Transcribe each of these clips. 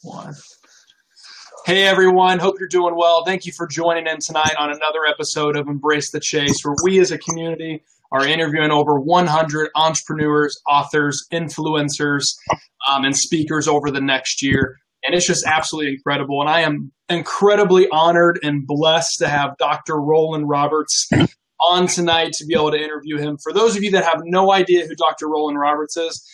One. Hey everyone, hope you're doing well. Thank you for joining in tonight on another episode of Embrace the Chase, where we as a community are interviewing over 100 entrepreneurs, authors, influencers, and speakers over the next year. And it's just absolutely incredible. And I am incredibly honored and blessed to have Dr. Rollan Roberts on tonight to be able to interview him. For those of you that have no idea who Dr. Rollan Roberts is,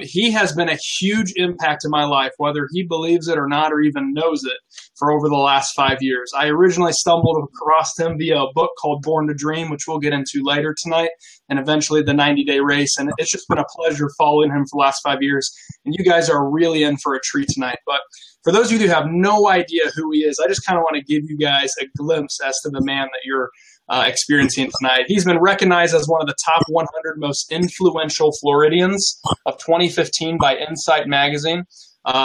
he has been a huge impact in my life, whether he believes it or not or even knows it, for over the last 5 years. I originally stumbled across him via a book called Born to Dream, which we'll get into later tonight, and eventually the 90-day race. And it's just been a pleasure following him for the last 5 years. And you guys are really in for a treat tonight. But for those of you who have no idea who he is, I just kind of want to give you guys a glimpse as to the man that you're experiencing tonight. He's been recognized as one of the top 100 most influential Floridians of 2015 by Insight magazine.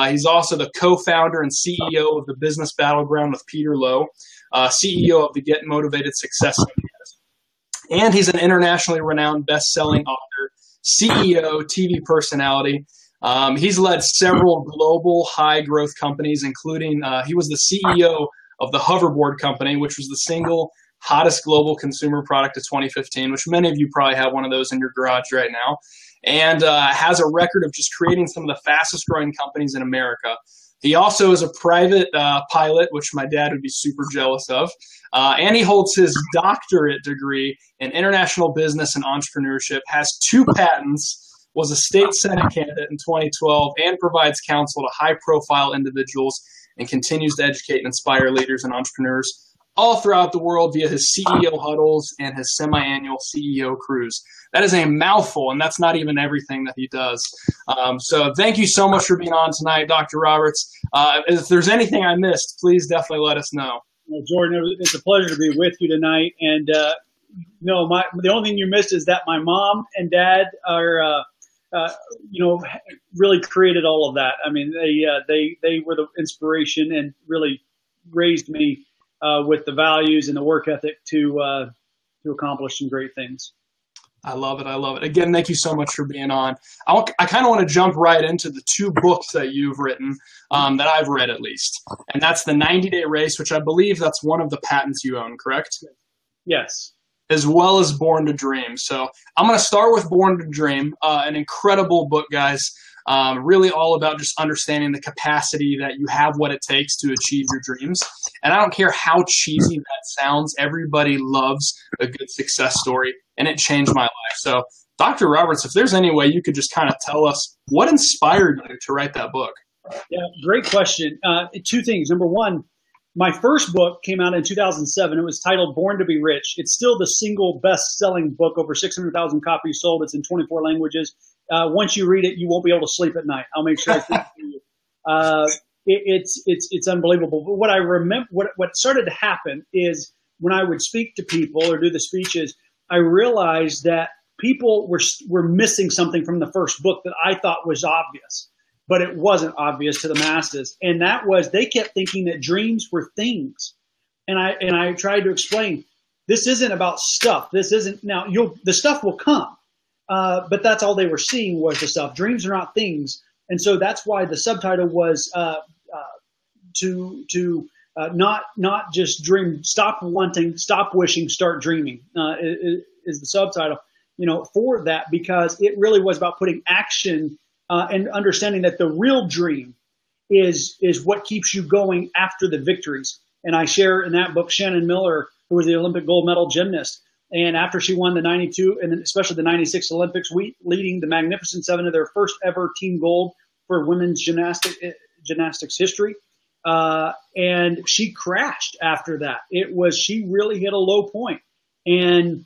He's also the co-founder and CEO of the Business Battleground with Peter Lowe, CEO of the Get Motivated Success Studios. And he's an internationally renowned best-selling author, CEO, TV personality. He's led several global high-growth companies, including he was the CEO of the Hoverboard Company, which was the single hottest global consumer product of 2015, which many of you probably have one of those in your garage right now, and has a record of just creating some of the fastest growing companies in America. He also is a private pilot, which my dad would be super jealous of, and he holds his doctorate degree in international business and entrepreneurship, has 2 patents, was a state senate candidate in 2012, and provides counsel to high-profile individuals and continues to educate and inspire leaders and entrepreneurs all throughout the world via his CEO huddles and his semi-annual CEO cruise. That is a mouthful, and that's not even everything that he does. So thank you so much for being on tonight, Dr. Roberts. If there's anything I missed, please definitely let us know. Well, Jordan, it's a pleasure to be with you tonight. And the only thing you missed is that my mom and dad are, really created all of that. I mean, they were the inspiration and really raised me with the values and the work ethic to accomplish some great things. I love it. I love it. Again, thank you so much for being on. I kind of want to jump right into the 2 books that you've written that I've read at least. And that's the 90-day race, which I believe that's one of the patents you own, correct? Yes. As well as Born to Dream. So I'm going to start with Born to Dream, an incredible book, guys. Really all about just understanding the capacity that you have what it takes to achieve your dreams. And I don't care how cheesy that sounds, everybody loves a good success story, and it changed my life. So Dr. Roberts, if there's any way you could just kind of tell us what inspired you to write that book? Yeah, great question. 2 things. Number one, my first book came out in 2007. It was titled Born to be Rich. It's still the single best-selling book, over 600,000 copies sold. It's in 24 languages. Once you read it, you won't be able to sleep at night. I'll make sure I send it to you. It's unbelievable. But what I remember, what started to happen is when I would speak to people or do the speeches, I realized that people were missing something from the first book that I thought was obvious, but it wasn't obvious to the masses. And that was, they kept thinking that dreams were things. And I tried to explain, this isn't about stuff. This isn't, now the stuff will come. But that's all they were seeing was the stuff. Dreams are not things. And so that's why the subtitle was not just dream, stop wanting, stop wishing, start dreaming is the subtitle, for that, because it really was about putting action and understanding that the real dream is what keeps you going after the victories. And I share in that book Shannon Miller, who was the Olympic gold medal gymnast. And after she won the 92 and especially the 96 Olympics, leading the Magnificent Seven to their first ever team gold for women's gymnastics history. And she crashed after that. She really hit a low point. And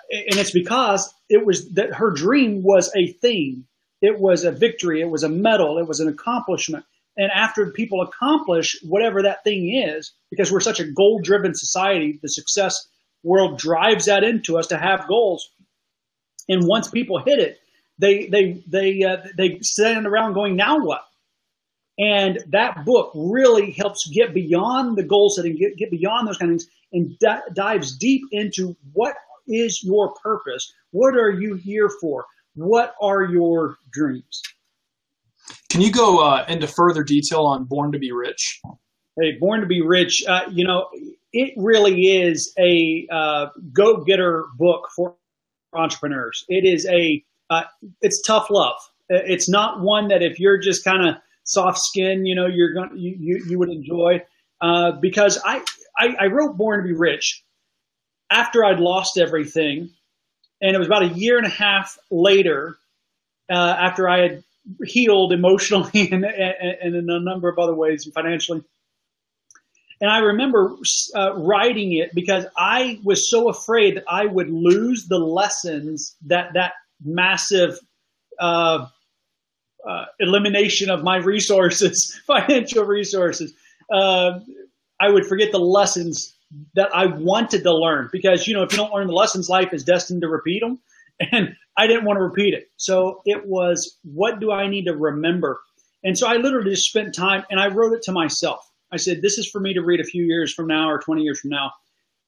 it's because it was that her dream was a thing. It was a victory. It was a medal. It was an accomplishment. And after people accomplish whatever that thing is, because we're such a goal-driven society, the success world drives that into us to have goals. And once people hit it, they stand around going, now what? And that book really helps get beyond the goal setting, get beyond those kind of things, and dives deep into what is your purpose? What are you here for? What are your dreams? Can you go into further detail on Born to be Rich? Hey, Born to be Rich, it really is a go-getter book for entrepreneurs. It is it's tough love. It's not one that if you're just kind of soft skinned, you would enjoy. Because I wrote Born to be Rich after I'd lost everything, and it was about a year and a half later, after I had healed emotionally and in a number of other ways, and financially. And I remember writing it because I was so afraid that I would lose the lessons that massive elimination of my resources, financial resources. I would forget the lessons that I wanted to learn because, if you don't learn the lessons, life is destined to repeat them. And I didn't want to repeat it. So it was, what do I need to remember? And so I literally just spent time and I wrote it to myself. I said, this is for me to read a few years from now or 20 years from now,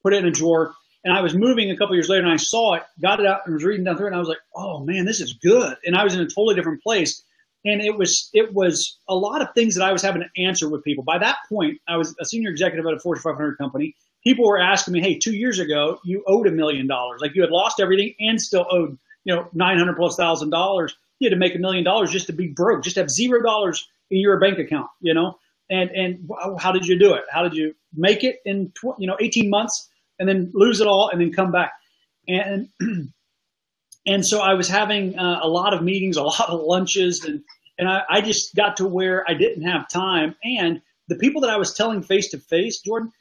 put it in a drawer. And I was moving a couple years later and I saw it, got it out and was reading down through it. And I was like, oh man, this is good. And I was in a totally different place. And it was a lot of things that I was having to answer with people. By that point, I was a senior executive at a Fortune 500 company. People were asking me, hey, 2 years ago, you owed $1 million. Like you had lost everything and still owed, $900,000+. You had to make $1 million just to be broke, just have $0 in your bank account, And how did you do it? How did you make it in 18 months and then lose it all and then come back? And and so I was having a lot of meetings, a lot of lunches, and I just got to where I didn't have time. And the people that I was telling face to face, Jordan,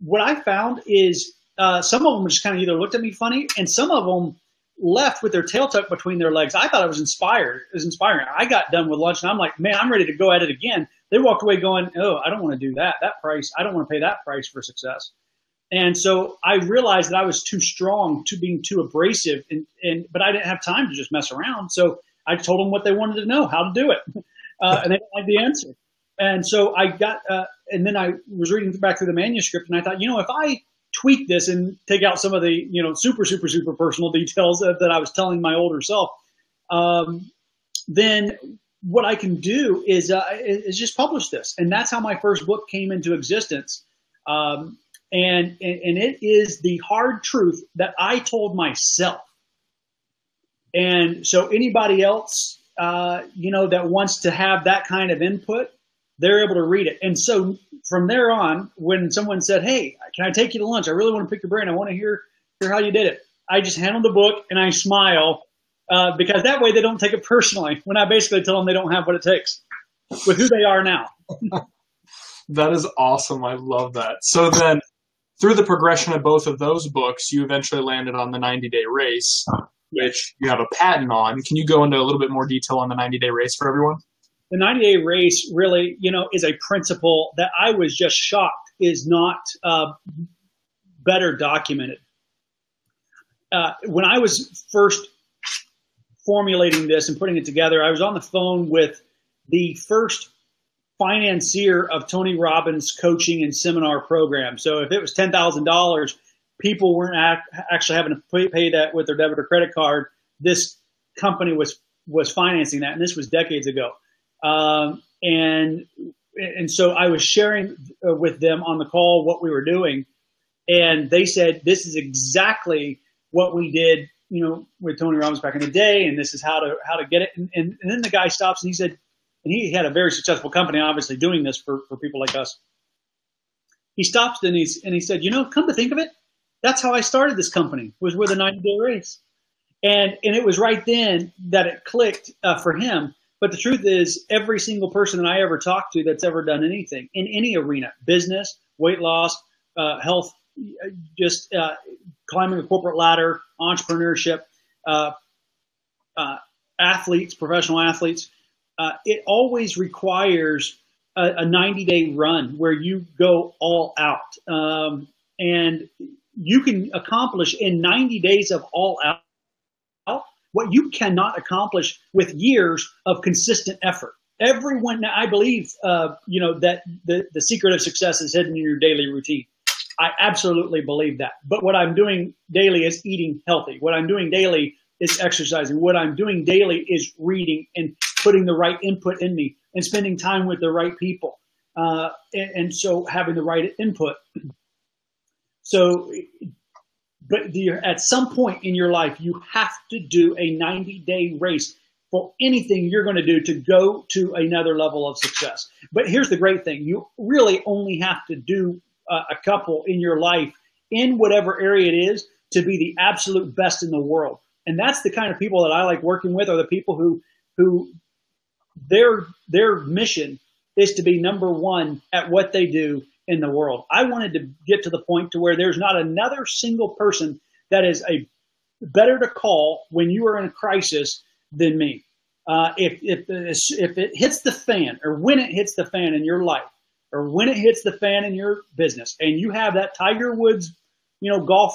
what I found is some of them just kind of either looked at me funny, and some of them left with their tail tucked between their legs. I thought I was inspired. It was inspiring. I got done with lunch and I'm like, man, I'm ready to go at it again. They walked away going, oh, I don't want to do that. That price, I don't want to pay that price for success. And so I realized that I was too strong, being too abrasive, but I didn't have time to just mess around. So I told them what they wanted to know, how to do it. And they didn't like the answer. And so I got, and then I was reading back through the manuscript and I thought, if I tweak this and take out some of the, super, super, super personal details that I was telling my older self, then what I can do is just publish this. And that's how my first book came into existence. And it is the hard truth that I told myself. And so anybody else, that wants to have that kind of input, they're able to read it. And so from there on, when someone said, hey, can I take you to lunch? I really want to pick your brain. I want to hear how you did it. I just hand them the book and I smile because that way they don't take it personally when I basically tell them they don't have what it takes with who they are now. That is awesome. I love that. So then through the progression of both of those books, you eventually landed on the 90-day race, which you have a patent on. Can you go into a little bit more detail on the 90-day race for everyone? The 90-day race really, is a principle that I was just shocked is not better documented. When I was first formulating this and putting it together, I was on the phone with the first financier of Tony Robbins' coaching and seminar program. So if it was $10,000, people weren't actually having to pay that with their debit or credit card. This company was financing that, and this was decades ago. And so I was sharing with them on the call what we were doing, and they said, this is exactly what we did, with Tony Robbins back in the day, and this is how to get it. And then the guy stops and he said, and he had a very successful company, obviously doing this for people like us. He stops and he said, come to think of it, that's how I started this company, was with a 90-day race. And it was right then that it clicked for him. But the truth is, every single person that I ever talked to that's ever done anything in any arena, business, weight loss, health, just climbing the corporate ladder, entrepreneurship, athletes, professional athletes, it always requires a 90-day run where you go all out. And you can accomplish in 90 days of all out what you cannot accomplish with years of consistent effort. Everyone, I believe, that the secret of success is hidden in your daily routine. I absolutely believe that. But what I'm doing daily is eating healthy. What I'm doing daily is exercising. What I'm doing daily is reading and putting the right input in me. and spending time with the right people. And so having the right input. So, but at some point in your life, you have to do a 90-day race for anything you're going to do to go to another level of success. But here's the great thing. You really only have to do a couple in your life in whatever area it is to be the absolute best in the world. And that's the kind of people that I like working with, are the people who their mission is to be number one at what they do in the world. I wanted to get to the point to where there's not another single person that is a better to call when you are in a crisis than me. If it hits the fan, or when it hits the fan in your life, or when it hits the fan in your business, and you have that Tiger Woods, golf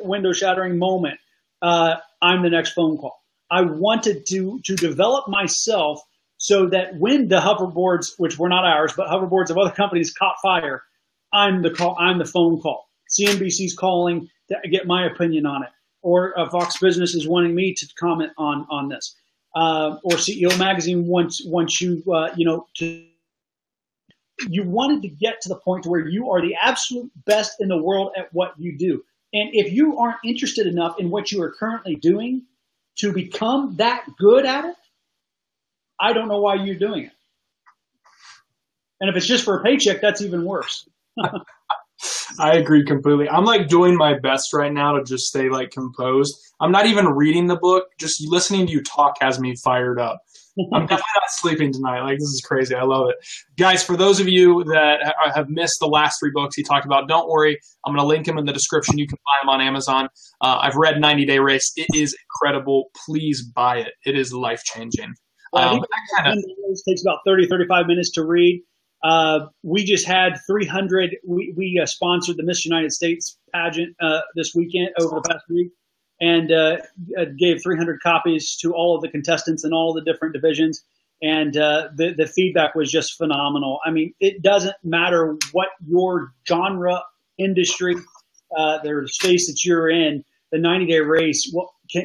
window shattering moment, I'm the next phone call. I wanted to develop myself so that when the hoverboards, which were not ours, but hoverboards of other companies, caught fire, I'm the phone call. CNBC's calling to get my opinion on it, or Fox Business is wanting me to comment on this, or CEO Magazine wants you, you wanted to get to the point to where you are the absolute best in the world at what you do. And if you aren't interested enough in what you are currently doing to become that good at it, I don't know why you're doing it. And if it's just for a paycheck, that's even worse. I agree completely. I'm like doing my best right now to just stay like composed. I'm not even reading the book. Just listening to you talk has me fired up. I'm definitely not sleeping tonight. Like, this is crazy. I love it. Guys, for those of you that have missed the last 3 books he talked about, don't worry. I'm going to link them in the description. You can buy them on Amazon. I've read 90 Day Race. It is incredible. Please buy it. It is life-changing. I think it takes about 30, 35 minutes to read. We just had 300. We sponsored the Miss United States pageant this weekend, over the past week, and gave 300 copies to all of the contestants in all the different divisions. And the feedback was just phenomenal. I mean, it doesn't matter what your genre, industry, the space that you're in, the 90-day race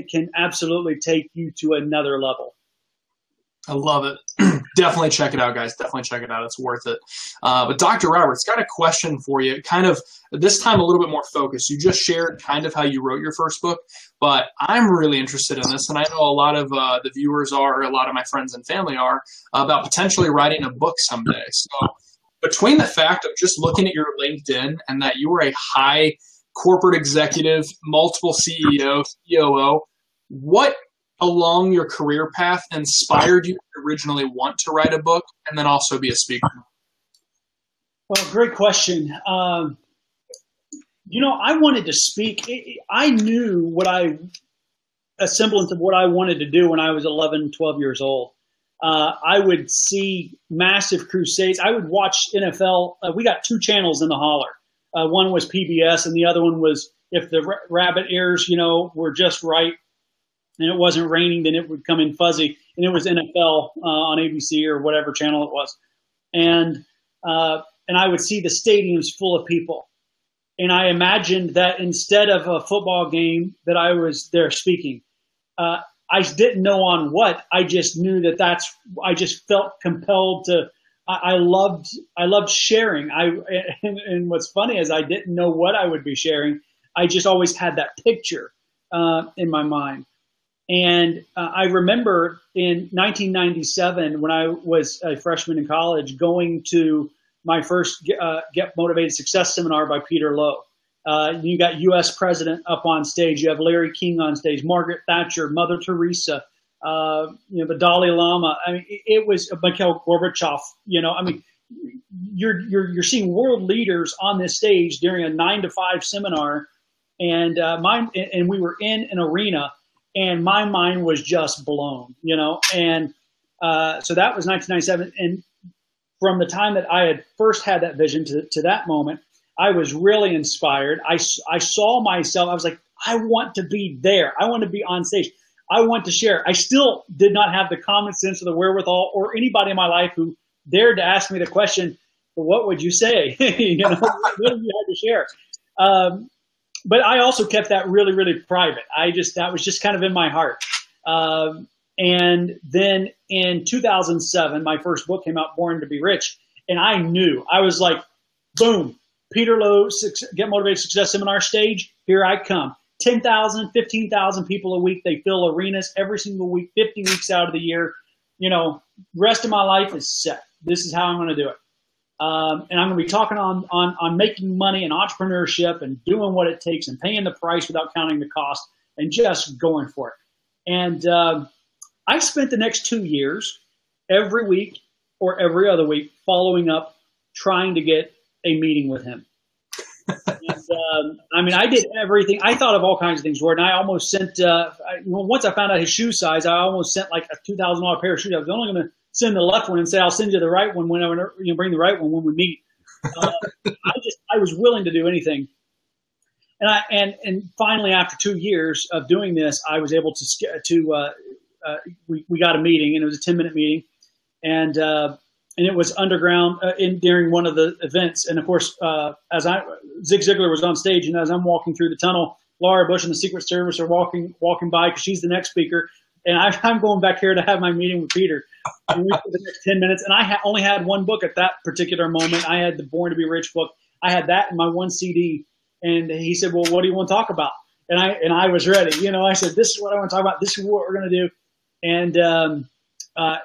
can absolutely take you to another level. I love it. Definitely check it out, guys. Definitely check it out. It's worth it. But Dr. Roberts, got a question for you. Kind of this time a little bit more focused. You just shared kind of how you wrote your first book, but I'm really interested in this, and I know a lot of the viewers are, or a lot of my friends and family are, about potentially writing a book someday. So between the fact of just looking at your LinkedIn and that you were a high corporate executive, multiple CEO, COO, what along your career path inspired you to originally want to write a book and then also be a speaker? Well, great question. I wanted to speak. I knew a semblance of what I wanted to do when I was 11, 12 years old. I would see massive crusades. I would watch NFL. We got 2 channels in the holler. One was PBS and the other one was, if the rabbit ears, were just right, and it wasn't raining, then it would come in fuzzy, and it was NFL on ABC or whatever channel it was, and I would see the stadiums full of people, and I imagined that instead of a football game that I was there speaking. I didn't know on what. I just knew I just felt compelled to. I loved sharing. And what's funny is I didn't know what I would be sharing. I just always had that picture in my mind. And I remember in 1997, when I was a freshman in college, going to my first Get Motivated Success seminar by Peter Lowe. You got U.S. President up on stage. You have Larry King on stage, Margaret Thatcher, Mother Teresa, the Dalai Lama. I mean, it was Mikhail Gorbachev. You're seeing world leaders on this stage during a 9-to-5 seminar, and we were in an arena. And my mind was just blown, and so that was 1997. And from the time that I had first had that vision to that moment, I was really inspired. I saw myself. I was like, I want to be there. I want to be on stage. I want to share. I still did not have the common sense or the wherewithal or anybody in my life who dared to ask me the question, well, what would you say? What have you had to share? But I also kept that really, really private. That was just kind of in my heart. And then in 2007, my first book came out, Born to Be Rich. And I knew, I was like, boom, Peter Lowe, Get Motivated Success Seminar stage, here I come. 10,000, 15,000 people a week. They fill arenas every single week, 50 weeks out of the year. You know, rest of my life is set. This is how I'm going to do it. And I'm going to be talking on making money and entrepreneurship and doing what it takes and paying the price without counting the cost and just going for it. And I spent the next 2 years every week or every other week following up, trying to get a meeting with him. And, I mean, I did everything. I thought of all kinds of things, Jordan. I almost sent, once I found out his shoe size, I almost sent like a $2,000 pair of shoes. I was only going to send the left one and say, I'll send you the right one whenever you bring the right one when we meet. I was willing to do anything. And finally, after 2 years of doing this, I was able we got a meeting, and it was a 10-minute meeting. And it was underground during one of the events. And of course, Zig Ziglar was on stage, and as I'm walking through the tunnel, Laura Bush and the Secret Service are walking by because she's the next speaker. And I'm going back here to have my meeting with Peter. And we for the next 10 minutes. And I only had one book at that particular moment. I had the Born to Be Rich book. I had that in my one CD. And he said, well, what do you want to talk about? And I was ready. You know, I said, this is what I want to talk about. This is what we're going to do. And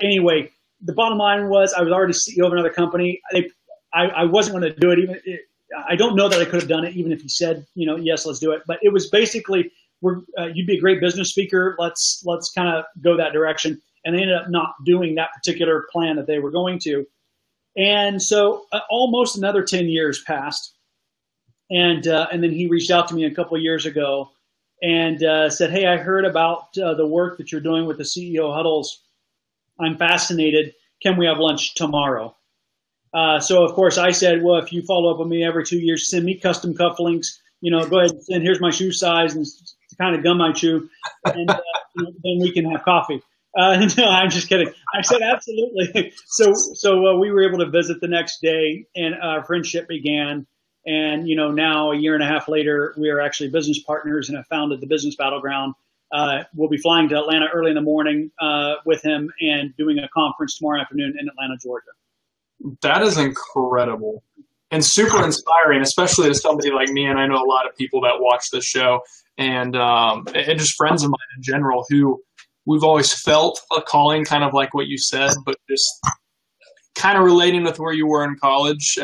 anyway, the bottom line was I was already CEO of another company. I wasn't going to do it. I don't know that I could have done it even if he said, you know, yes, let's do it. But it was basically, you'd be a great business speaker. Let's kind of go that direction. And they ended up not doing that particular plan that they were going to. And so almost another 10 years passed. And then he reached out to me a couple of years ago and said, hey, I heard about the work that you're doing with the CEO huddles. I'm fascinated. Can we have lunch tomorrow? So, of course, I said, well, if you follow up with me every 2 years, send me custom cufflinks. You know, go ahead and send, here's my shoe size and to kind of gum my shoe. And then we can have coffee. No, I'm just kidding. I said, absolutely. So we were able to visit the next day, and our friendship began. And, you know, now a year and a half later, we are actually business partners and have founded the Business Battleground. We'll be flying to Atlanta early in the morning with him and doing a conference tomorrow afternoon in Atlanta, Georgia. That is incredible and super inspiring, especially to somebody like me. And I know a lot of people that watch this show and just friends of mine in general who we've always felt a calling, kind of like what you said, but just kind of relating with where you were in college.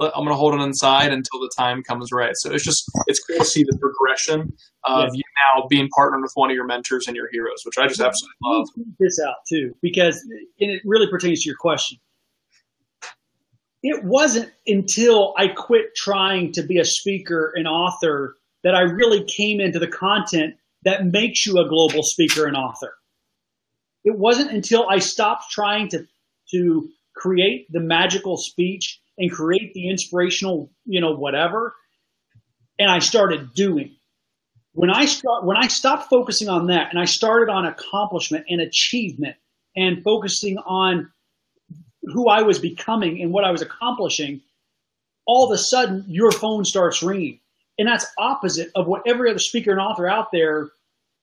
I'm going to hold it inside until the time comes right. So it's cool to see the progression of you now being partnered with one of your mentors and your heroes, which I just absolutely love. This out too, because it really pertains to your question. It wasn't until I quit trying to be a speaker and author that I really came into the content that makes you a global speaker and author. It wasn't until I stopped trying to create the magical speech and create the inspirational, you know, whatever, and I started doing. When I stopped focusing on that and I started on accomplishment and achievement and focusing on who I was becoming and what I was accomplishing, all of a sudden your phone starts ringing. And that's opposite of what every other speaker and author out there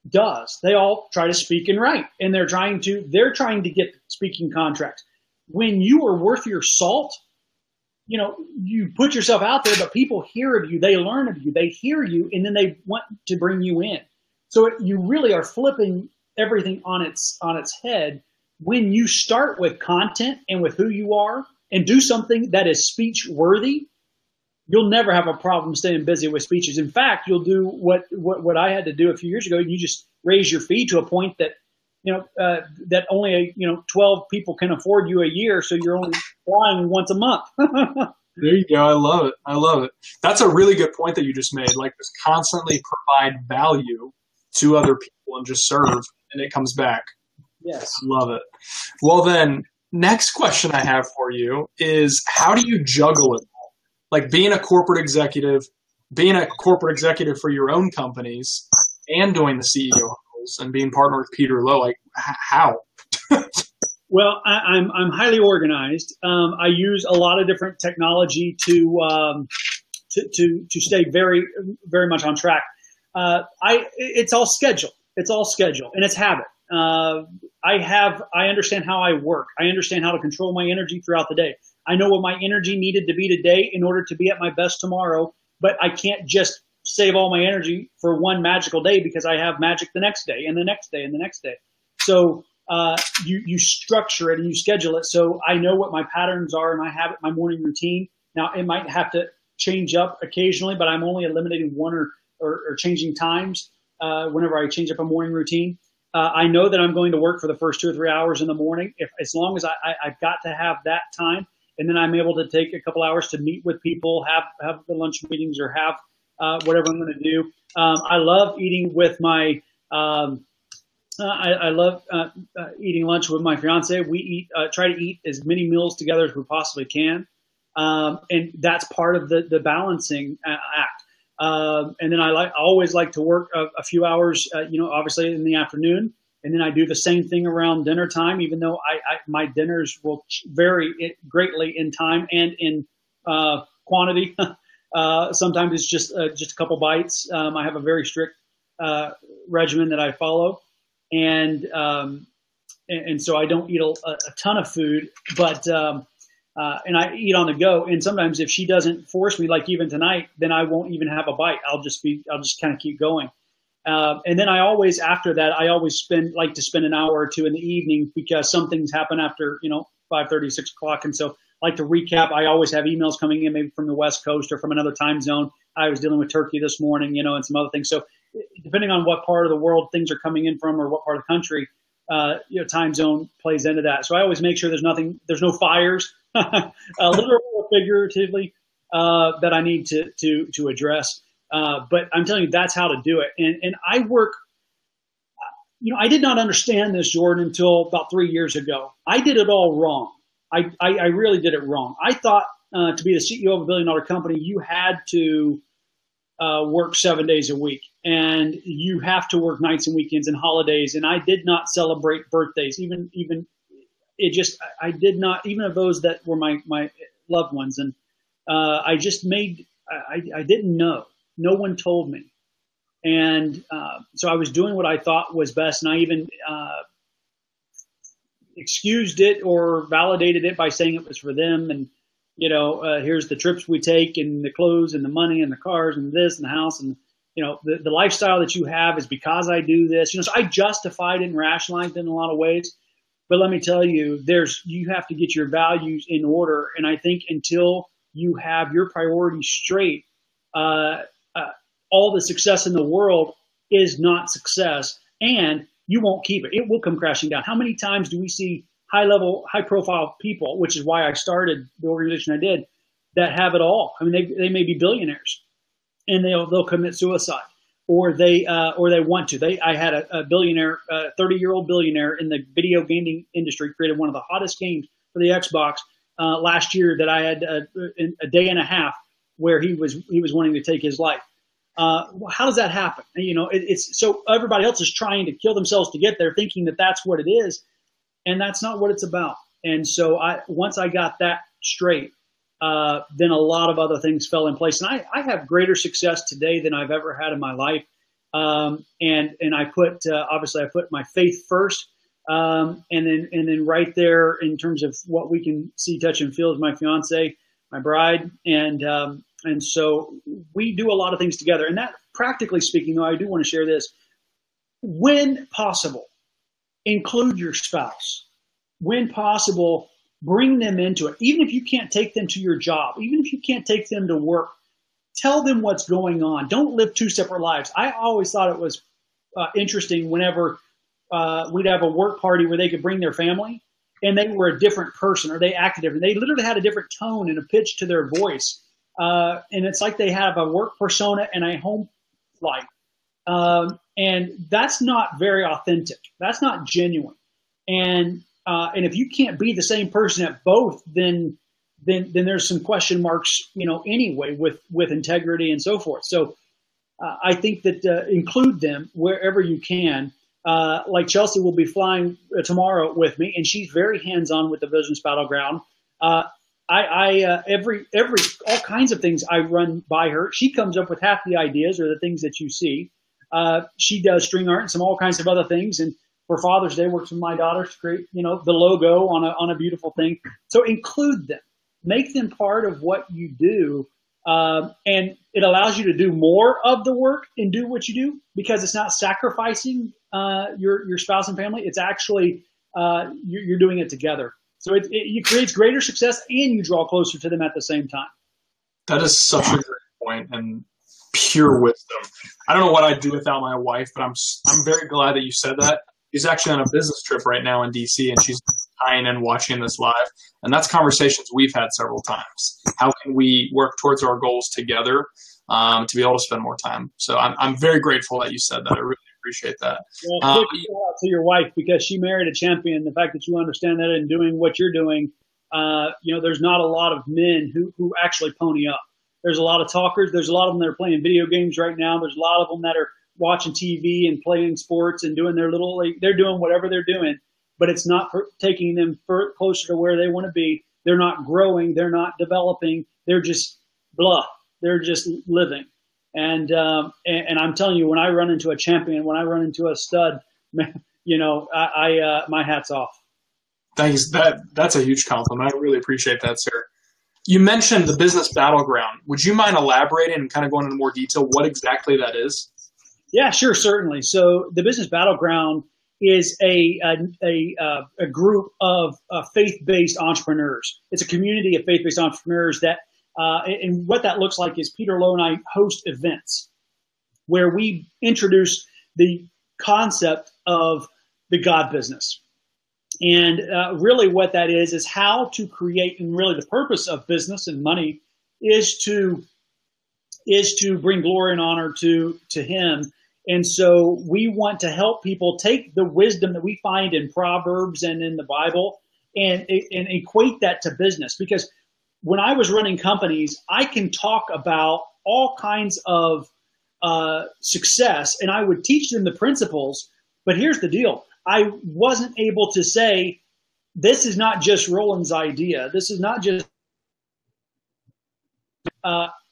does. They all try to speak and write, and they're trying to get speaking contracts. When you are worth your salt, you know, you put yourself out there, but people hear of you, they learn of you, they hear you, and then they want to bring you in. So you really are flipping everything on its head when you start with content and with who you are and do something that is speech worthy. You'll never have a problem staying busy with speeches. In fact, you'll do what I had to do a few years ago. You just raise your fee to a point that, you know, that only, 12 people can afford you a year. So you're only flying once a month. There you go. I love it. I love it. That's a really good point that you just made. Like, just constantly provide value to other people and just serve, and it comes back. Yes. Love it. Well, then, next question I have for you is, how do you juggle it all? Like, being a corporate executive for your own companies and doing the CEO roles and being partnered with Peter Lowe, like, how? Well, I'm highly organized. I use a lot of different technology to stay very, very much on track. It's all schedule. It's all schedule, and it's habit. I understand how I work. I understand how to control my energy throughout the day. I know what my energy needed to be today in order to be at my best tomorrow, but I can't just save all my energy for one magical day because I have magic the next day and the next day and the next day. So you structure it and you schedule it. So I know what my patterns are and I have it, my morning routine. Now it might have to change up occasionally, but I'm only eliminating one or changing times whenever I change up a morning routine. I know that I'm going to work for the first 2 or 3 hours in the morning, as long as I've got to have that time, and then I'm able to take a couple hours to meet with people, have the lunch meetings, or have whatever I'm going to do. I love eating with my I love eating lunch with my fiance. We try to eat as many meals together as we possibly can, and that's part of the balancing act. And then I always like to work a few hours, obviously in the afternoon. And then I do the same thing around dinner time, even though my dinners will vary greatly in time and in quantity. Sometimes it's just a couple bites. I have a very strict regimen that I follow. And so I don't eat a ton of food, but and I eat on the go. And sometimes if she doesn't force me, like even tonight, then I won't even have a bite. I'll just kind of keep going. And then after that, I always like to spend an hour or two in the evening because some things happen after, 5:30, 6 o'clock. And so I like to recap. I always have emails coming in maybe from the West Coast or from another time zone. I was dealing with Turkey this morning, and some other things. So depending on what part of the world things are coming in from or what part of the country, time zone plays into that. So I always make sure there's no fires, literally or figuratively, that I need to address. But I'm telling you, that's how to do it. And I work, I did not understand this, Jordan, until about 3 years ago. I did it all wrong. I really did it wrong. I thought to be the CEO of a $1 billion company, you had to work 7 days a week, and you have to work nights and weekends and holidays. And I did not celebrate birthdays, I did not, even of those that were my loved ones. And I didn't know. No one told me. And so I was doing what I thought was best. And I even excused it or validated it by saying it was for them. And, here's the trips we take and the clothes and the money and the cars and this and the house. And, the lifestyle that you have is because I do this. So I justified it and rationalized it in a lot of ways. But let me tell you, you have to get your values in order. And I think until you have your priorities straight, all the success in the world is not success, and you won't keep it. It will come crashing down. How many times do we see high profile people, which is why I started the organization I did, that have it all? I mean, they may be billionaires, and they'll commit suicide, or they want to. I had a billionaire, 30-year-old billionaire in the video gaming industry, created one of the hottest games for the Xbox last year that I had a day and a half where he was wanting to take his life. How does that happen? It's so everybody else is trying to kill themselves to get there, thinking that that's what it is, and that's not what it's about. And so once I got that straight, then a lot of other things fell in place, and I have greater success today than I've ever had in my life. And I put obviously I put my faith first, and then right there in terms of what we can see, touch, and feel is my fiance, my bride, and so we do a lot of things together. And that, practically speaking, though, I do want to share this. When possible, include your spouse. When possible, bring them into it. Even if you can't take them to your job, even if you can't take them to work, tell them what's going on. Don't live two separate lives. I always thought it was interesting whenever we'd have a work party where they could bring their family and they were a different person, or they acted different. They literally had a different tone and a pitch to their voice. And it's like they have a work persona and a home life. And that's not very authentic. That's not genuine. And if you can't be the same person at both, then there's some question marks, anyway, with integrity and so forth. So I think that include them wherever you can. Like Chelsea will be flying tomorrow with me, and she's very hands-on with the Business Battleground. Every all kinds of things I run by her. She comes up with half the ideas or the things that you see. She does string art and all kinds of other things. And for Father's Day, works with my daughters to create, the logo on a beautiful thing. So include them, make them part of what you do. And it allows you to do more of the work and do what you do, because it's not sacrificing your spouse and family. It's actually you're doing it together. So it creates greater success, and you draw closer to them at the same time. That is such a great point and pure wisdom. I don't know what I'd do without my wife, but I'm very glad that you said that. She's actually on a business trip right now in DC, and she's dying and watching this live. And that's conversations we've had several times. How can we work towards our goals together to be able to spend more time? So I'm very grateful that you said that. I really appreciate that. Well, quick shout out to your wife, because she married a champion. The fact that you understand that and doing what you're doing, there's not a lot of men who actually pony up. There's a lot of talkers. There's a lot of them that are playing video games right now. There's a lot of them that are watching TV and playing sports and doing they're doing whatever they're doing, but it's not taking them closer to where they want to be. They're not growing. They're not developing. They're just blah. They're just living. And I'm telling you, when I run into a champion, when I run into a stud, my hat's off. Thanks. That's a huge compliment. I really appreciate that, sir. You mentioned the business battleground. Would you mind elaborating and kind of going into more detail what exactly that is? Yeah, sure, certainly. So the business battleground is a group of faith-based entrepreneurs. It's a community of faith-based entrepreneurs that, and what that looks like is Peter Lowe and I host events where we introduce the concept of the God business. And really what that is how to create, and really the purpose of business and money is to bring glory and honor to Him. And so we want to help people take the wisdom that we find in Proverbs and in the Bible and equate that to business. Because when I was running companies, I can talk about all kinds of success, and I would teach them the principles. But here's the deal. I wasn't able to say, this is not just Rollan's idea. This is not just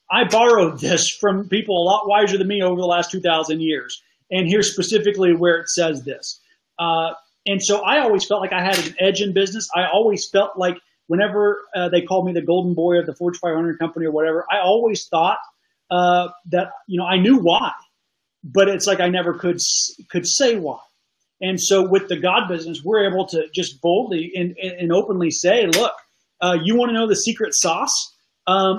I borrowed this from people a lot wiser than me over the last 2,000 years. And here's specifically where it says this. And so I always felt like I had an edge in business. I always felt like whenever they called me the golden boy of the Fortune 500 company or whatever, I always thought that, I knew why. But it's like I never could say why. And so with the God business, we're able to just boldly and openly say, look, you want to know the secret sauce?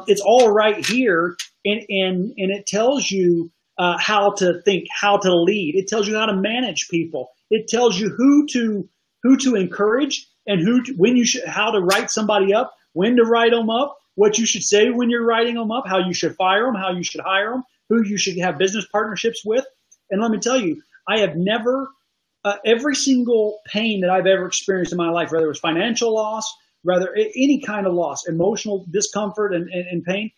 It's all right here, and it tells you how to think, how to lead. It tells you how to manage people. It tells you who to encourage and how to write somebody up, when to write them up, what you should say when you're writing them up, how you should fire them, how you should hire them, who you should have business partnerships with. And let me tell you, I have never every single pain that I've ever experienced in my life, whether it was financial loss, rather any kind of loss, emotional discomfort and pain,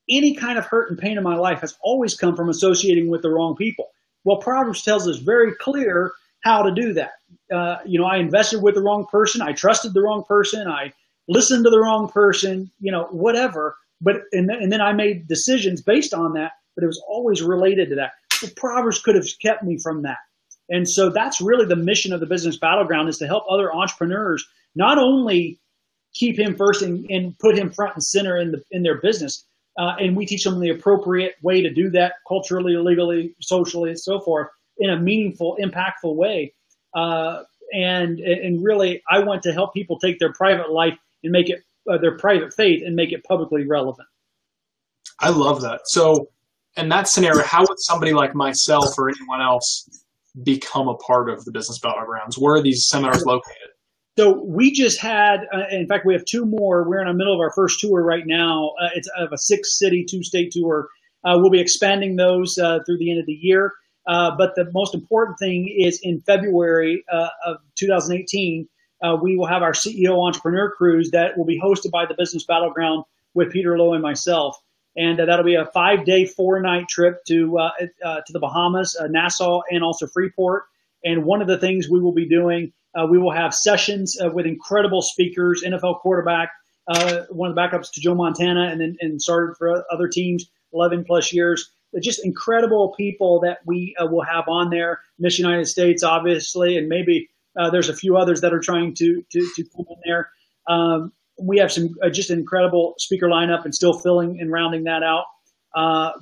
any kind of hurt and pain in my life has always come from associating with the wrong people. Well, Proverbs tells us very clear how to do that. I invested with the wrong person. I trusted the wrong person. I listened to the wrong person, whatever. And then I made decisions based on that, but it was always related to that. The Proverbs could have kept me from that. And so that's really the mission of the Business Battleground, is to help other entrepreneurs not only keep him first and put him front and center in their business. And we teach them the appropriate way to do that culturally, legally, socially, and so forth in a meaningful, impactful way. And really, I want to help people take their private life and make it their private faith and make it publicly relevant. I love that. So in that scenario, how would somebody like myself or anyone else become a part of the Business Battlegrounds? Where are these seminars located? So we just had, in fact, we have two more. We're in the middle of our first tour right now. It's of a 6-city, 2-state tour. We'll be expanding those through the end of the year. But the most important thing is in February of 2018, we will have our CEO Entrepreneur Cruise that will be hosted by the Business Battleground with Peter Lowe and myself. And that'll be a 5-day, 4-night trip to the Bahamas, Nassau, and also Freeport. And one of the things we will be doing, we will have sessions with incredible speakers, NFL quarterback, one of the backups to Joe Montana, and started for other teams, 11 plus years. just incredible people that we will have on there. Miss United States, obviously, and maybe there's a few others that are trying to come in there. We have some just incredible speaker lineup and still filling and rounding that out. And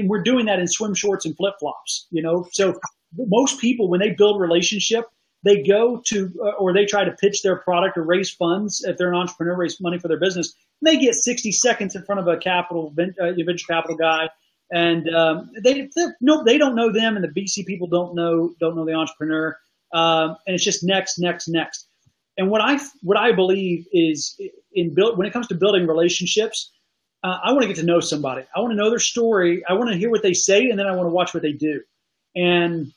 we're doing that in swim shorts and flip flops. So most people, when they build a relationship, they go to or they try to pitch their product or raise funds if they're an entrepreneur, raise money for their business. And they get 60 seconds in front of a venture capital guy, and they don't know them, and the VC people don't know the entrepreneur, and it's just next. And what I believe is when it comes to building relationships, I want to get to know somebody. I want to know their story. I want to hear what they say, and then I want to watch what they do. And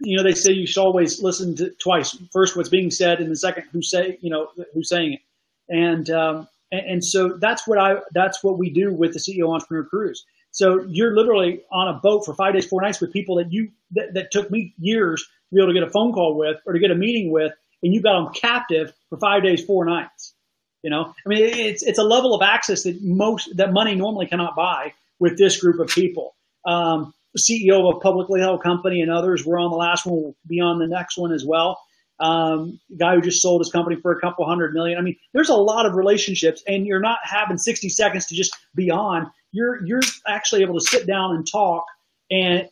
they say you should always listen to twice. First, what's being said, and the second, who's saying it. And so that's what we do with the CEO Entrepreneur Cruise. So you're literally on a boat for 5 days, 4 nights with people that took me years to be able to get a phone call with or to get a meeting with, and you got them captive for 5 days, 4 nights. It's a level of access that money normally cannot buy with this group of people. CEO of a publicly held company and others. We're on the last one. We'll be on the next one as well. Guy who just sold his company for a couple $100 million. There's a lot of relationships, and you're not having 60 seconds to just be on. You're actually able to sit down and talk and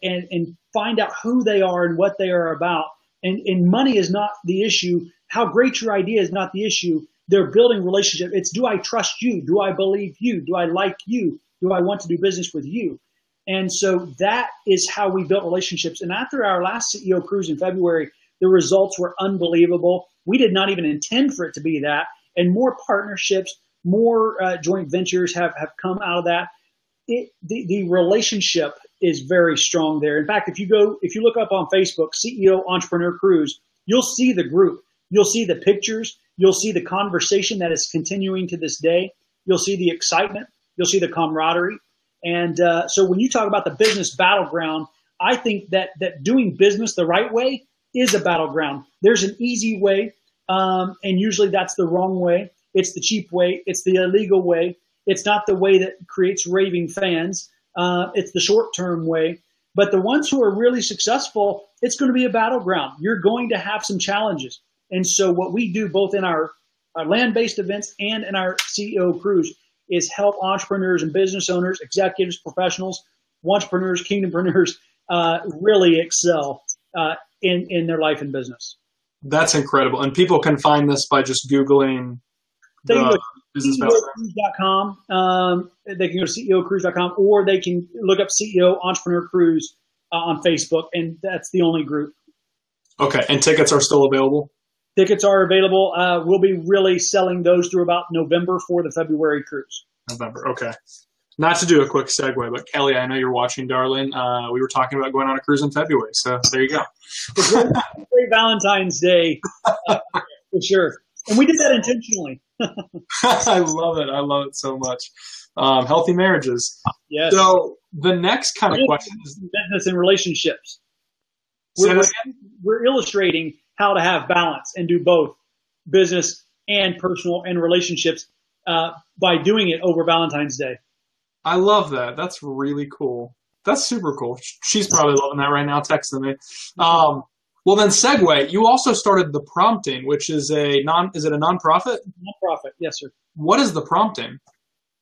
find out who they are and what they are about. And money is not the issue. How great your idea is not the issue. They're building relationship. It's, do I trust you? Do I believe you? Do I like you? Do I want to do business with you? And so that is how we built relationships. And after our last CEO cruise in February, the results were unbelievable. We did not even intend for it to be that. And more partnerships, more joint ventures have come out of that. The relationship is very strong there. In fact, if you look up on Facebook, CEO Entrepreneur Cruise, you'll see the group. You'll see the pictures. You'll see the conversation that is continuing to this day. You'll see the excitement. You'll see the camaraderie. And so when you talk about the business battleground, I think that doing business the right way is a battleground. There's an easy way, and usually that's the wrong way. It's the cheap way. It's the illegal way. It's not the way that creates raving fans. It's the short-term way. But the ones who are really successful, it's going to be a battleground. You're going to have some challenges. And so what we do both in our land-based events and in our CEO cruise is help entrepreneurs and business owners, executives, professionals, entrepreneurs, kingdompreneurs really excel in their life and business. That's incredible. And people can find this by just Googling the business CEOcruise.com. They can go to CEOcruise.com, or they can look up CEO Entrepreneur Cruise on Facebook, and that's the only group. Okay. And tickets are still available? Tickets are available. We'll be really selling those through about November for the February cruise. November. Okay. Not to do a quick segue, but Kelly, I know you're watching, darling. We were talking about going on a cruise in February, so there you go. Great Valentine's Day, for sure. And we did that intentionally. I love it. I love it so much. Healthy marriages. Yes. So the next kind of question is business and relationships. We're illustrating how to have balance and do both business and personal and relationships by doing it over Valentine's Day. I love that. That's really cool. That's super cool. She's probably loving that right now, texting me. Well, then segue. You also started the Prompting, which is is it a nonprofit? Nonprofit, yes, sir. What is the Prompting?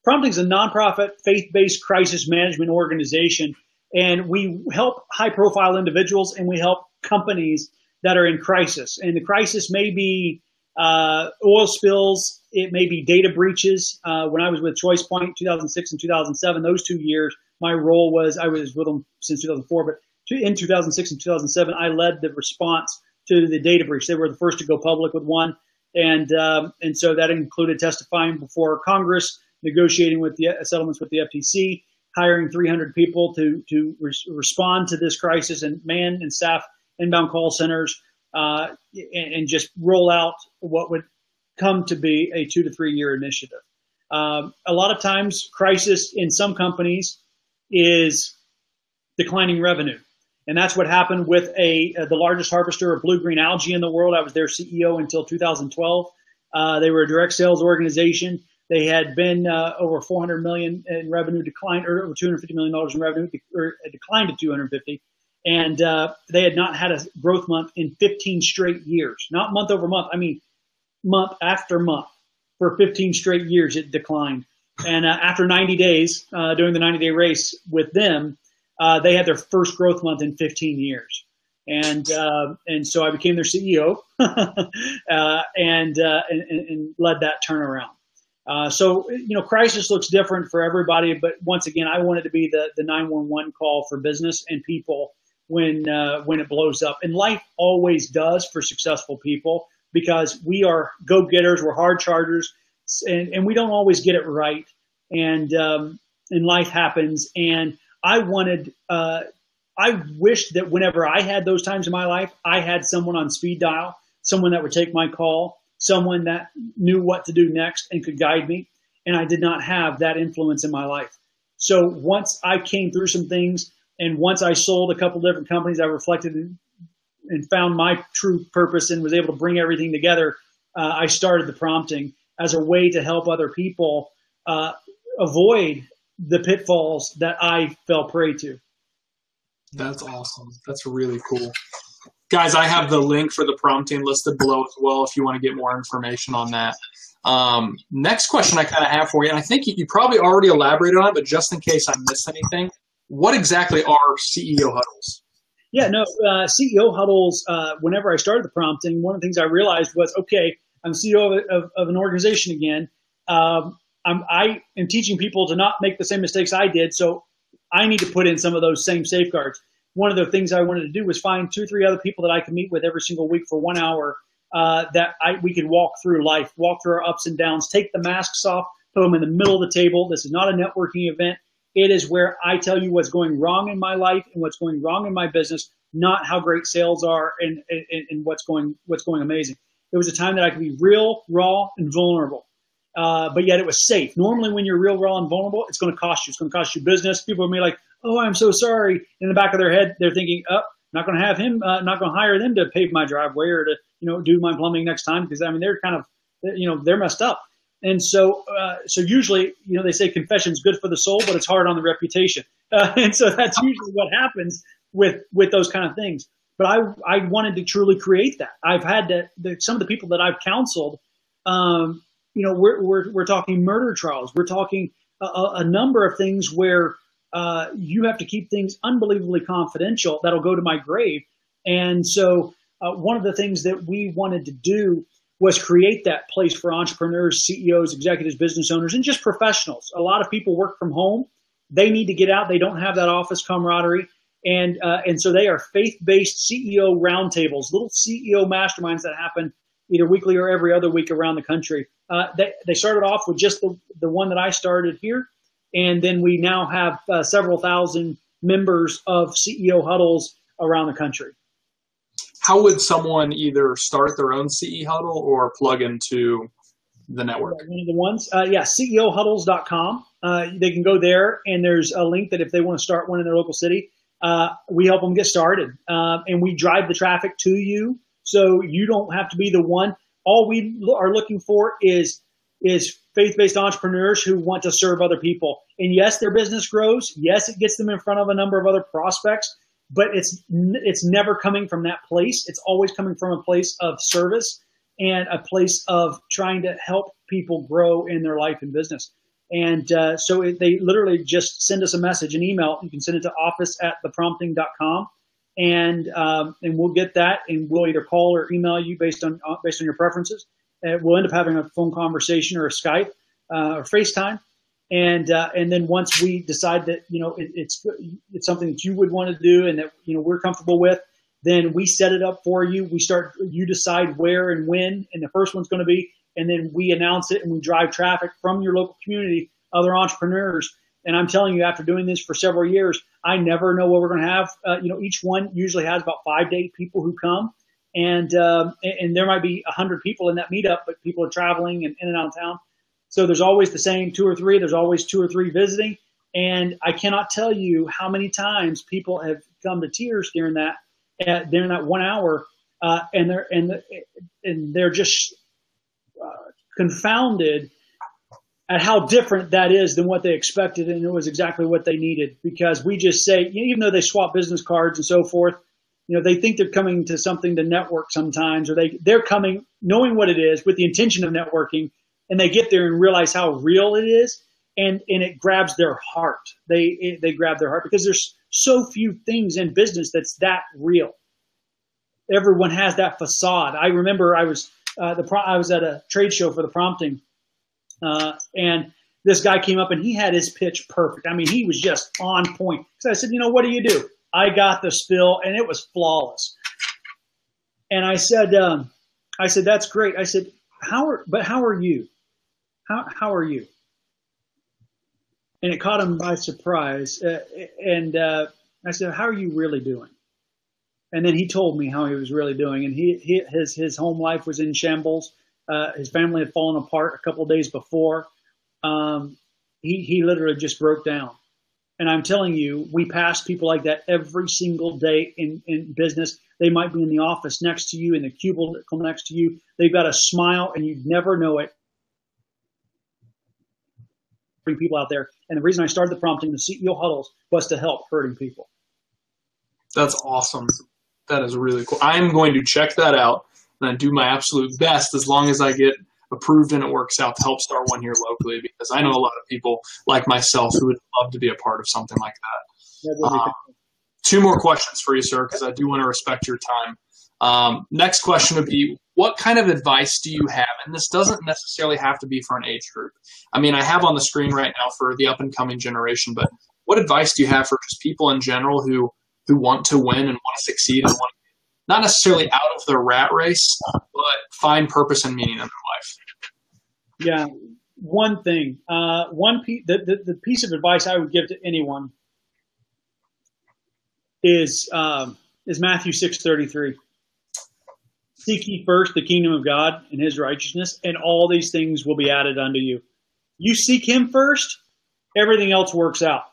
Prompting is a nonprofit, faith-based crisis management organization, and we help high-profile individuals and we help companies that are in crisis. And the crisis may be oil spills. It may be data breaches. When I was with ChoicePoint 2006 and 2007, those 2 years, my role was, I was with them since 2004, but in 2006 and 2007, I led the response to the data breach. They were the first to go public with one. And so that included testifying before Congress, negotiating with the settlements with the FTC, hiring 300 people to respond to this crisis and man and staff inbound call centers, and just roll out what would come to be a 2 to 3 year initiative. A lot of times crisis in some companies is declining revenue. And that's what happened with the largest harvester of blue-green algae in the world. I was their CEO until 2012. They were a direct sales organization. They had been over $400 million in revenue, declined, or over $250 million in revenue, or declined to 250. And they had not had a growth month in 15 straight years, not month over month. I mean, month after month. For 15 straight years, it declined. And after 90 days, doing the 90-day race with them, they had their first growth month in 15 years. And so I became their CEO and led that turnaround. So, crisis looks different for everybody. But once again, I wanted to be the 911 call for business and people when it blows up. And life always does for successful people, because we are go-getters, we're hard chargers, and we don't always get it right. And life happens. And I wished that whenever I had those times in my life, I had someone on speed dial, someone that would take my call, someone that knew what to do next and could guide me. And I did not have that influence in my life. So once I came through some things, and once I sold a couple different companies, I reflected and found my true purpose and was able to bring everything together. I started the prompting as a way to help other people avoid the pitfalls that I fell prey to. That's awesome. That's really cool. Guys, I have the link for the prompting listed below as well if you want to get more information on that. Next question I kind of have for you, and I think you probably already elaborated on it, but just in case I missed anything, what exactly are CEO huddles? Yeah, no, CEO huddles, whenever I started the prompting, one of the things I realized was, okay, I'm CEO of an organization again. I am teaching people to not make the same mistakes I did, so I need to put in some of those same safeguards. One of the things I wanted to do was find 2 or 3 other people that I could meet with every single week for 1 hour that we could walk through life, walk through our ups and downs, take the masks off, put them in the middle of the table. This is not a networking event. It is where I tell you what's going wrong in my life and what's going wrong in my business, not how great sales are and what's going amazing. It was a time that I could be real, raw, and vulnerable, but yet it was safe. Normally, when you're real, raw, and vulnerable, it's going to cost you. It's going to cost you business. People will be like, "Oh, I'm so sorry." In the back of their head, they're thinking, "Oh, not going to have him. Not going to hire them to pave my driveway or to do my plumbing next time," because they're kind of they're messed up. And so usually, they say confession's good for the soul, but it's hard on the reputation. And so that's usually what happens with those kind of things. But I wanted to truly create that. I've had some of the people that I've counseled, we're talking murder trials. We're talking a number of things where you have to keep things unbelievably confidential. That'll go to my grave. And so one of the things that we wanted to do was create that place for entrepreneurs, CEOs, executives, business owners, and just professionals. A lot of people work from home. They need to get out. They don't have that office camaraderie. And so they are faith-based CEO roundtables, little CEO masterminds that happen either weekly or every other week around the country. They started off with just the one that I started here. And then we now have several thousand members of CEO huddles around the country. How would someone either start their own CE huddle or plug into the network? One of the ones, CEOhuddles.com. They can go there, and there's a link that if they want to start one in their local city, we help them get started. And we drive the traffic to you, so you don't have to be the one. All we are looking for is faith-based entrepreneurs who want to serve other people. And yes, their business grows. Yes, it gets them in front of a number of other prospects. But it's never coming from that place. It's always coming from a place of service and a place of trying to help people grow in their life and business. And so they literally just send us a message, an email. You can send it to office@theprompting.com, and we'll get that, and we'll either call or email you based on your preferences. We'll end up having a phone conversation or a Skype or FaceTime. And then once we decide that it's something that you would want to do and that we're comfortable with, then we set it up for you. You decide where and when, and the first one's going to be, and then we announce it and we drive traffic from your local community, other entrepreneurs. And I'm telling you, after doing this for several years, I never know what we're going to have. Each one usually has about 5 to 8 people who come, and there might be 100 people in that meetup, but people are traveling and in and out of town. So there's always the same 2 or 3. There's always 2 or 3 visiting. And I cannot tell you how many times people have come to tears during that 1 hour, and they're just confounded at how different that is than what they expected, and it was exactly what they needed, because we just say, even though they swap business cards and so forth, they think they're coming to something to network sometimes, or they're coming knowing what it is with the intention of networking, and they get there and realize how real it is, and it grabs their heart. They grab their heart because there's so few things in business that's that real. Everyone has that facade. I remember I was at a trade show for the prompting, and this guy came up and he had his pitch perfect. I mean, he was just on point. So I said, what do you do? I got the spill, and it was flawless. And I said, that's great. I said, how are you? How are you? And it caught him by surprise. And I said, how are you really doing? And then he told me how he was really doing. And his home life was in shambles. His family had fallen apart a couple of days before. He literally just broke down. And I'm telling you, we pass people like that every single day in business. They might be in the office next to you, in the cubicle next to you. They've got a smile, and you'd never know it. Bring people out there. And the reason I started the prompting, the CEO huddles, was to help hurting people. That's awesome. That is really cool. I'm going to check that out and do my absolute best, as long as I get approved and it works out, to help start one here locally, because I know a lot of people like myself who would love to be a part of something like that. 2 more questions for you, sir, because I do want to respect your time. Next question would be, what kind of advice do you have? And this doesn't necessarily have to be for an age group. I mean, I have on the screen right now for the up-and-coming generation, but what advice do you have for just people in general who want to win and want to succeed and want to, not necessarily out of the rat race, but find purpose and meaning in their life? Yeah, one thing, the piece of advice I would give to anyone is Matthew 6:33. Seek ye first the kingdom of God and his righteousness, and all these things will be added unto you. You seek him first, everything else works out.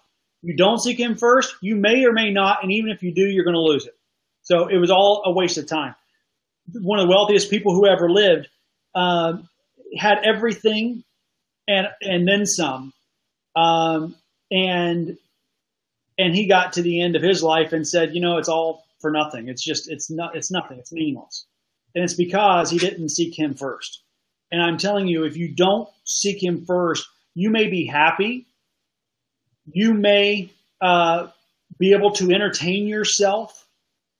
You don't seek him first, you may or may not, and even if you do, you're going to lose it. So it was all a waste of time. One of the wealthiest people who ever lived had everything and then some. And he got to the end of his life and said, it's all for nothing. It's nothing. It's meaningless. And it's because he didn't seek him first. And I'm telling you, if you don't seek him first, you may be happy. You may be able to entertain yourself,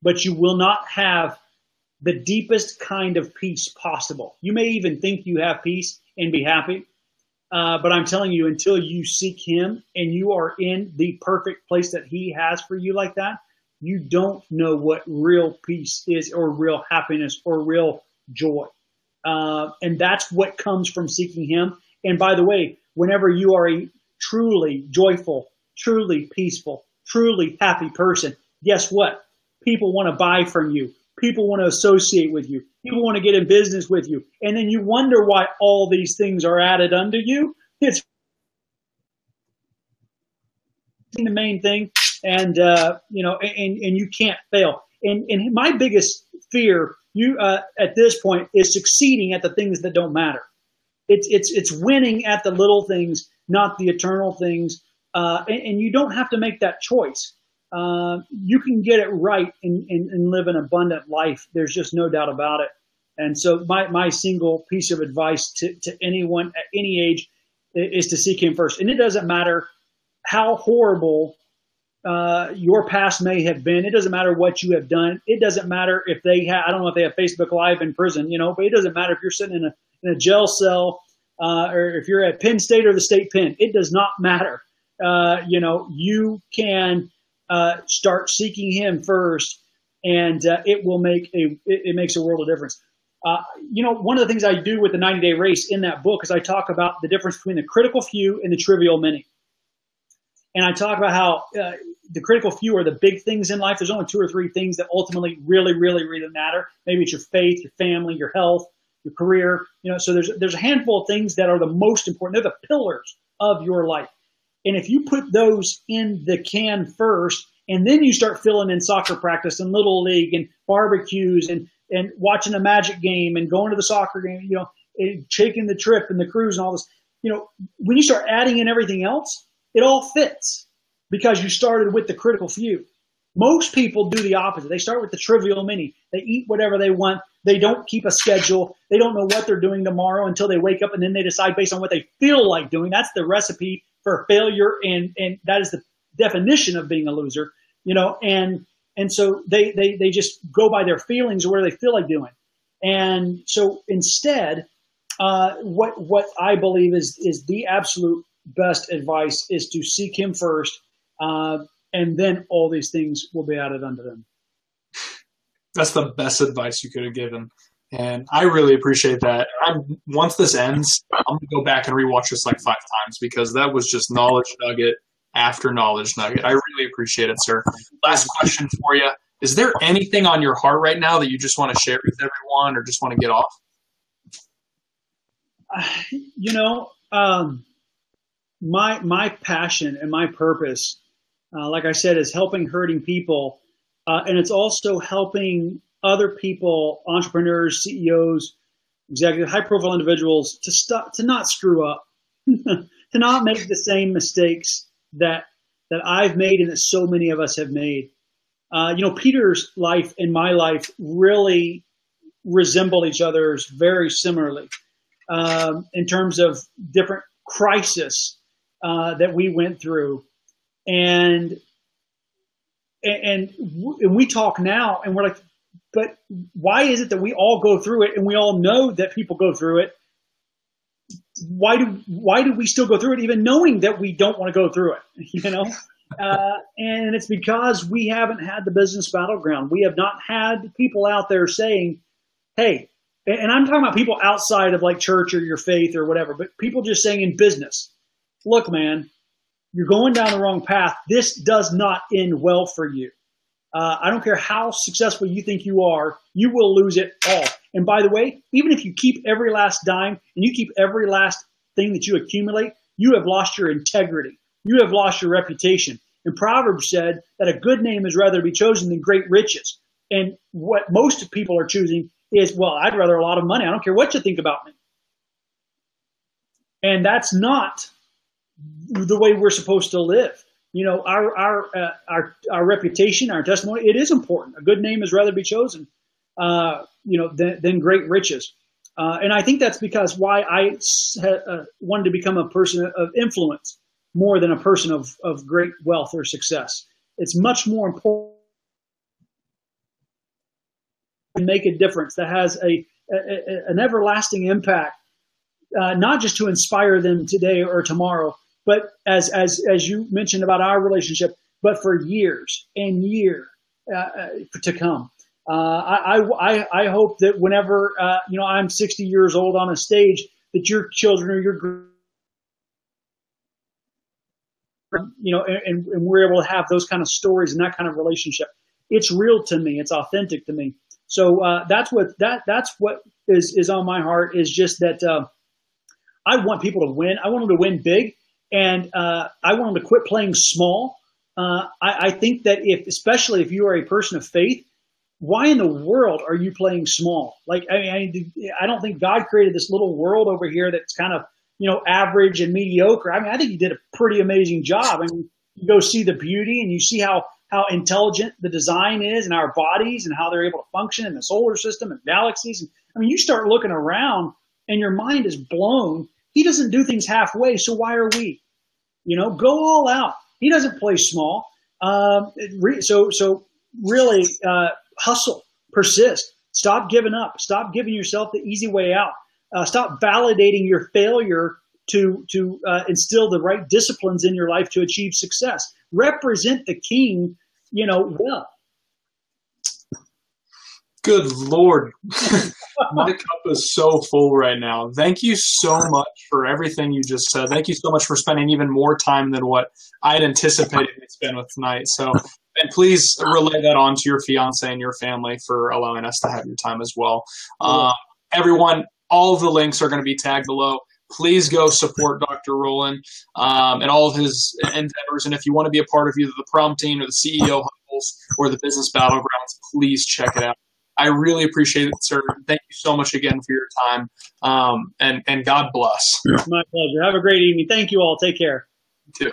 but you will not have the deepest kind of peace possible. You may even think you have peace and be happy. But I'm telling you, until you seek him and you are in the perfect place that he has for you like that, you don't know what real peace is, or real happiness, or real joy. And that's what comes from seeking him. And by the way, whenever you are a truly joyful, truly peaceful, truly happy person, guess what? People want to buy from you. People want to associate with you. People want to get in business with you. And then you wonder why all these things are added unto you. It's the main thing. And, and you can't fail. And my biggest fear at this point is succeeding at the things that don't matter. It's winning at the little things, not the eternal things. And you don't have to make that choice. You can get it right and live an abundant life. There's just no doubt about it. And so my single piece of advice to anyone at any age is to seek him first. And it doesn't matter how horrible your past may have been. It doesn't matter what you have done. It doesn't matter if they have, I don't know if they have Facebook Live in prison, but it doesn't matter if you're sitting in a jail cell, or if you're at Penn State or the state pen. It does not matter. You can start seeking him first, and it makes a world of difference. One of the things I do with the 90-day race in that book is I talk about the difference between the critical few and the trivial many. And I talk about how the critical few are the big things in life. There's only 2 or 3 things that ultimately really, really, really matter. Maybe it's your faith, your family, your health, your career. So there's a handful of things that are the most important. They're the pillars of your life. And if you put those in the can first, and then you start filling in soccer practice and little league and barbecues and watching a Magic game and going to the soccer game, and taking the trip and the cruise and all this, when you start adding in everything else, it all fits because you started with the critical few. Most people do the opposite. They start with the trivial many. They eat whatever they want. They don't keep a schedule. They don't know what they're doing tomorrow until they wake up, and then they decide based on what they feel like doing. That's the recipe for failure, and that is the definition of being a loser. And so they just go by their feelings or whatever they feel like doing. And so instead, what I believe is the absolute best advice is to seek Him first, and then all these things will be added unto them. That's the best advice you could have given. And I really appreciate that. Once this ends, I'm going to go back and rewatch this like 5 times because that was just knowledge nugget after knowledge nugget. I really appreciate it, sir. Last question for you. Is there anything on your heart right now that you just want to share with everyone or just want to get off? My passion and my purpose, like I said, is helping hurting people. And it's also helping other people, entrepreneurs, CEOs, executives, high-profile individuals, to not screw up, to not make the same mistakes that I've made and that so many of us have made. Peter's life and my life really resemble each other's very similarly in terms of different crises that we went through, and we talk now, and we're like, but why is it that we all go through it, and we all know that people go through it? Why do we still go through it, even knowing that we don't want to go through it? And it's because we haven't had the business battleground. We have not had people out there saying, "Hey," and I'm talking about people outside of like church or your faith or whatever, but people just saying in business, "Look, man, you're going down the wrong path. This does not end well for you. I don't care how successful you think you are, you will lose it all. And by the way, even if you keep every last dime and you keep every last thing that you accumulate, you have lost your integrity. You have lost your reputation." And Proverbs said that a good name is rather to be chosen than great riches. And what most people are choosing is, well, I'd rather a lot of money. I don't care what you think about me. And that's not the way we're supposed to live. Our reputation, our testimony, it is important. A good name is rather be chosen, than great riches. And I think that's because why I wanted to become a person of influence more than a person of great wealth or success. It's much more important to make a difference that has an everlasting impact, not just to inspire them today or tomorrow, but as you mentioned about our relationship, but for years and years to come. I hope that whenever I'm 60 years old on a stage, that your children or your and we're able to have those kind of stories and that kind of relationship. It's real to me. It's authentic to me. So that's what is on my heart, is just that I want people to win. I want them to win big. And I want them to quit playing small. I think that especially if you are a person of faith, why in the world are you playing small? Like, I don't think God created this little world over here that's kind of, average and mediocre. I think He did a pretty amazing job. You go see the beauty and you see how intelligent the design is in our bodies and how they're able to function in the solar system and galaxies. And you start looking around and your mind is blown. He doesn't do things halfway, so why are we? Go all out. He doesn't play small. So really hustle, persist. Stop giving up. Stop giving yourself the easy way out. Stop validating your failure to instill the right disciplines in your life to achieve success. Represent the King, well. Good Lord. My cup is so full right now. Thank you so much for everything you just said. Thank you so much for spending even more time than what I'd anticipated to spend with tonight. And please relay that on to your fiance and your family for allowing us to have your time as well. Everyone, all of the links are going to be tagged below. Please go support Dr. Rollan and all of his endeavors. And if you want to be a part of either the prom team or the CEO huddles or the business battlegrounds, please check it out. I really appreciate it, sir. Thank you so much again for your time, and God bless. Yeah. My pleasure. Have a great evening. Thank you all. Take care. You too.